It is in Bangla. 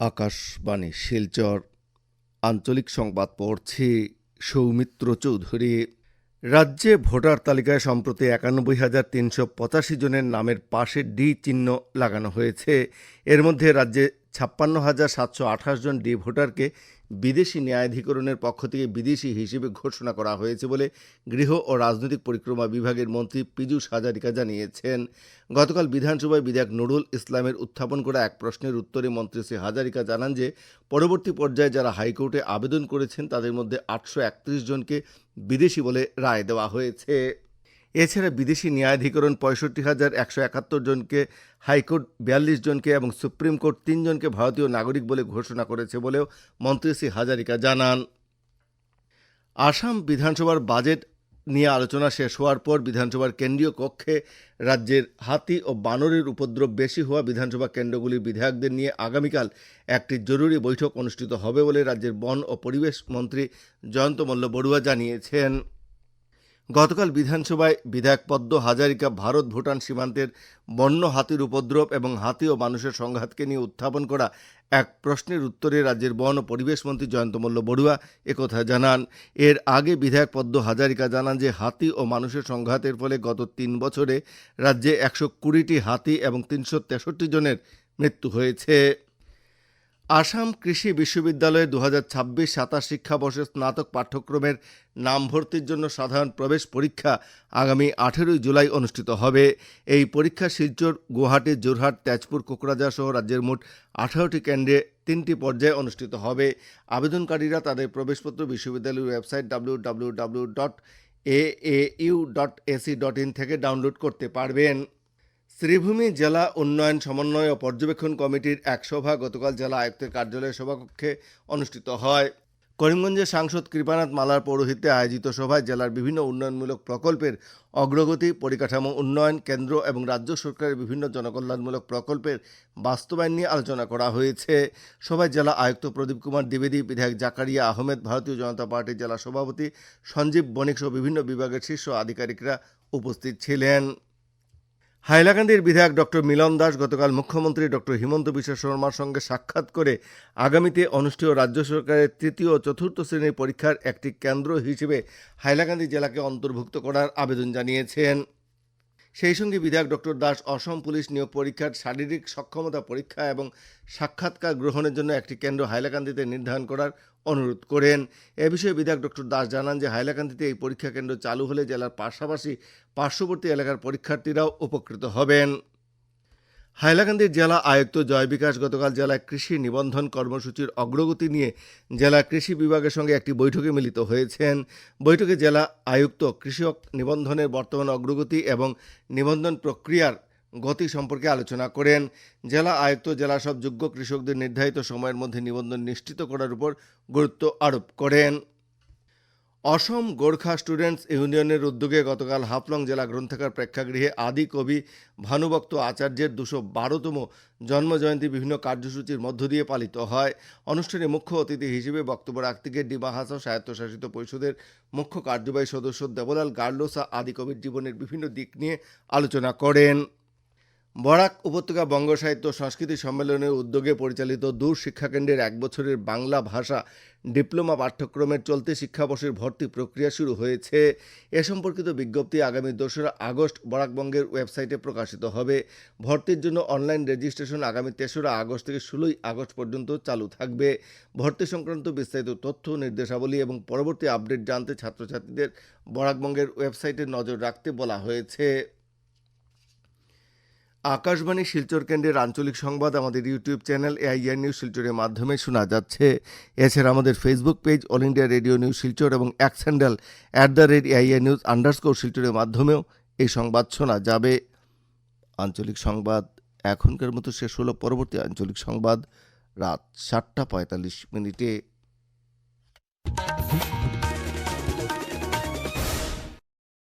আকাশবাণী শিলচর আঞ্চলিক সংবাদ পড়ছি সৌমিত্র চৌধুরী। রাজ্যে ভোটার তালিকায় সম্প্রতি ৯১,৩৮৫ জনের নামের পাশে ডি চিহ্ন লাগানো হয়েছে। এর মধ্যে রাজ্যে ৫৬,৭২৮ জন ডি ভোটারকে বিদেশি ন্যায়াধিকরণের পক্ষ থেকে বিদেশি হিসেবে ঘোষণা করা হয়েছে বলে গৃহ ও রাজনৈতিক পরিক্রমা বিভাগের মন্ত্রী পীযূষ হাজারিকা জানিয়েছেন। গতকাল বিধানসভায় বিধায়ক নুরুল ইসলামের উত্থাপন করা এক প্রশ্নের উত্তরে মন্ত্রী শ্রী হাজারিকা জানান যে পরবর্তী পর্যায়ে যারা হাইকোর্টে আবেদন করেছেন তাদের মধ্যে ৮৩১ জনকে বিদেশি বলে রায় দেওয়া হয়েছে। এছাড়া বিদেশি ন্যায়াধিকরণ ৬৫,১৭১ জনকে, হাইকোর্ট ৪২ জনকে এবং সুপ্রিম কোর্ট ৩ জনকে ভারতীয় নাগরিক বলে ঘোষণা করেছে বলেও মন্ত্রী শ্রী হাজারিকা জানান। আসাম বিধানসভার বাজেট নিয়ে আলোচনা শেষ হওয়ার পর বিধানসভার কেন্দ্রীয় কক্ষে রাজ্যের হাতি ও বানরের উপদ্রব বেশি হওয়া বিধানসভা কেন্দ্রগুলির বিধায়কদের নিয়ে আগামীকাল একটি জরুরি বৈঠক অনুষ্ঠিত হবে বলে রাজ্যের বন ও পরিবেশ মন্ত্রী জয়ন্ত মল্ল বড়ুয়া জানিয়েছেন। গতকাল বিধানসভায় বিধায়ক পদ্ম হাজারিকা ভারত ভুটান সীমান্তের বন্য হাতির উপদ্রব এবং হাতি ও মানুষের সংঘাতকে নিয়ে উত্থাপন করা এক প্রশ্নের উত্তরে রাজ্যের বন ও পরিবেশ মন্ত্রী জয়ন্ত মল্ল বড়ুয়া একথা জানান। এর আগে বিধায়ক পদ্ম হাজারিকা জানান যে হাতি ও মানুষের সংঘাতের ফলে গত ৩ বছরে রাজ্যে ১২০টি হাতি এবং ৩৬৩ জনের মৃত্যু হয়েছে। আসাম কৃষি বিশ্ববিদ্যালয়ে ২০২৬-২৭ শিক্ষাবর্ষে স্নাতক পাঠ্যক্রমের নাম ভর্তির জন্য সাধারণ প্রবেশ পরীক্ষা আগামী ১৮ জুলাই অনুষ্ঠিত হবে। এই পরীক্ষা শিলচর, গুয়াহাটি, যোরহাট, তেজপুর, কোকরাঝাড় সহ রাজ্যের মোট ১৮টি কেন্দ্রে ৩টি পর্যায়ে অনুষ্ঠিত হবে। আবেদনকারীরা তাদের প্রবেশপত্র বিশ্ববিদ্যালয়ের ওয়েবসাইট www.aau.ac.in থেকে ডাউনলোড করতে পারবেন। শ্রীভূমি জেলা উন্নয়ন সমন্বয় ও পর্যবেক্ষণ কমিটির এক সভা গতকাল জেলা আয়ুক্তের কার্যালয়ের সভাকক্ষে অনুষ্ঠিত হয়। করিমগঞ্জের সাংসদ কৃপানাথ মালার পৌরোহিত্যে আয়োজিত সভায় জেলার বিভিন্ন উন্নয়নমূলক প্রকল্পের অগ্রগতি, পরিকাঠামো উন্নয়ন, কেন্দ্র এবং রাজ্য সরকারের বিভিন্ন জনকল্যাণমূলক প্রকল্পের বাস্তবায়ন নিয়ে আলোচনা করা হয়েছে। সভায় জেলা আয়ুক্ত প্রদীপ কুমার দ্বিবেদী, বিধায়ক জাকারিয়া আহমেদ, ভারতীয় জনতা পার্টির জেলা সভাপতি সঞ্জীব বণিক সহ বিভিন্ন বিভাগের শীর্ষ আধিকারিকরা উপস্থিত ছিলেন। হাইলাকান্দির বিধায়ক ডক্টর মিলন দাস গতকাল মুখ্যমন্ত্রী ডক্টর হিমন্ত বিশ্ব শর্মার সঙ্গে সাক্ষাৎ করে আগামীতে অনুষ্ঠেয় রাজ্য সরকারের তৃতীয় ও চতুর্থ শ্রেণীর পরীক্ষার একটি কেন্দ্র হিসেবে হাইলাকান্দি জেলাকে অন্তর্ভুক্ত করার আবেদন জানিয়েছেন। সেই সঙ্গে বিধায়ক ডক্টর দাস অসম পুলিশ নিয়োগ পরীক্ষার শারীরিক সক্ষমতা পরীক্ষা এবং সাক্ষাৎকার গ্রহণের জন্য একটি কেন্দ্র হাইলাকান্দিতে নির্ধারণ করার অনুরোধ করেন। এ বিষয়ে বিধায়ক ডক্টর দাস জানান যে হাইলাকান্দিতে এই পরীক্ষা কেন্দ্র চালু হলে জেলার পাশাপাশি পার্শ্ববর্তী এলাকার পরীক্ষার্থীরাও উপকৃত হবেন। হাইলাকান্দির জেলা আয়ুক্ত জয় বিকাশ গতকাল জেলায় কৃষি নিবন্ধন কর্মসূচির অগ্রগতি নিয়ে জেলা কৃষি বিভাগের সঙ্গে একটি বৈঠকে মিলিত হয়েছেন। বৈঠকে জেলা আয়ুক্ত কৃষক নিবন্ধনের বর্তমান অগ্রগতি এবং নিবন্ধন প্রক্রিয়ার গতি সম্পর্কে আলোচনা করেন। জেলা আয়ুক্ত জেলার সব যোগ্য কৃষকদের নির্ধারিত সময়ের মধ্যে নিবন্ধন নিশ্চিত করার উপর গুরুত্ব আরোপ করেন। অসম গোর্খা স্টুডেন্টস ইউনিয়নের উদ্যোগে গতকাল হাফলং জেলা গ্রন্থাগার প্রেক্ষাগৃহে আদি কবি ভানুভক্ত আচার্যের ২১২তম জন্মজয়ন্তী বিভিন্ন কার্যসূচির মধ্য দিয়ে পালিত হয়। অনুষ্ঠানে মুখ্য অতিথি হিসেবে বক্তব্য রাখতে গিয়ে ডিমা হাসাও স্বায়ত্তশাসিত পরিষদের মুখ্য কার্যবাহী সদস্য দেবলাল গার্লোসা আদি কবির জীবনের বিভিন্ন দিক নিয়ে আলোচনা করেন। বরাক উপত্যকা বঙ্গ সাহিত্য সংস্কৃতি সম্মেলনের উদ্যোগে পরিচালিত দূর শিক্ষাকেন্দ্রের ১ বছরের বাংলা ভাষা ডিপ্লোমা পাঠ্যক্রমের চলতি শিক্ষাবর্ষের ভর্তি প্রক্রিয়া শুরু হয়েছে। এ সম্পর্কিত বিজ্ঞপ্তি আগামী ২রা আগস্ট বরাকবঙ্গের ওয়েবসাইটে প্রকাশিত হবে। ভর্তির জন্য অনলাইন রেজিস্ট্রেশন আগামী ৩রা আগস্ট থেকে ১৬ই আগস্ট পর্যন্ত চালু থাকবে। ভর্তি সংক্রান্ত বিস্তারিত তথ্য, নির্দেশাবলী এবং পরবর্তী আপডেট জানতে ছাত্রছাত্রীদের বরাকবঙ্গের ওয়েবসাইটে নজর রাখতে বলা হয়েছে। আকাশবাণী শিলচর কেন্দ্রের আঞ্চলিক সংবাদ আমাদের ইউটিউব চ্যানেল এআইআর নিউজ শিলচরের মাধ্যমে শোনা যাচ্ছে। এছাড়া আমাদের Facebook page all India radio news Silchar এবং এক্স হ্যান্ডেল @AIR নিউজ শিলচরের মাধ্যমেও এই সংবাদ শোনা যাবে। আঞ্চলিক সংবাদ এখনকার মতো শেষ হলো। পরবর্তী আঞ্চলিক সংবাদ রাত ৭টা ৪৫ মিনিটে।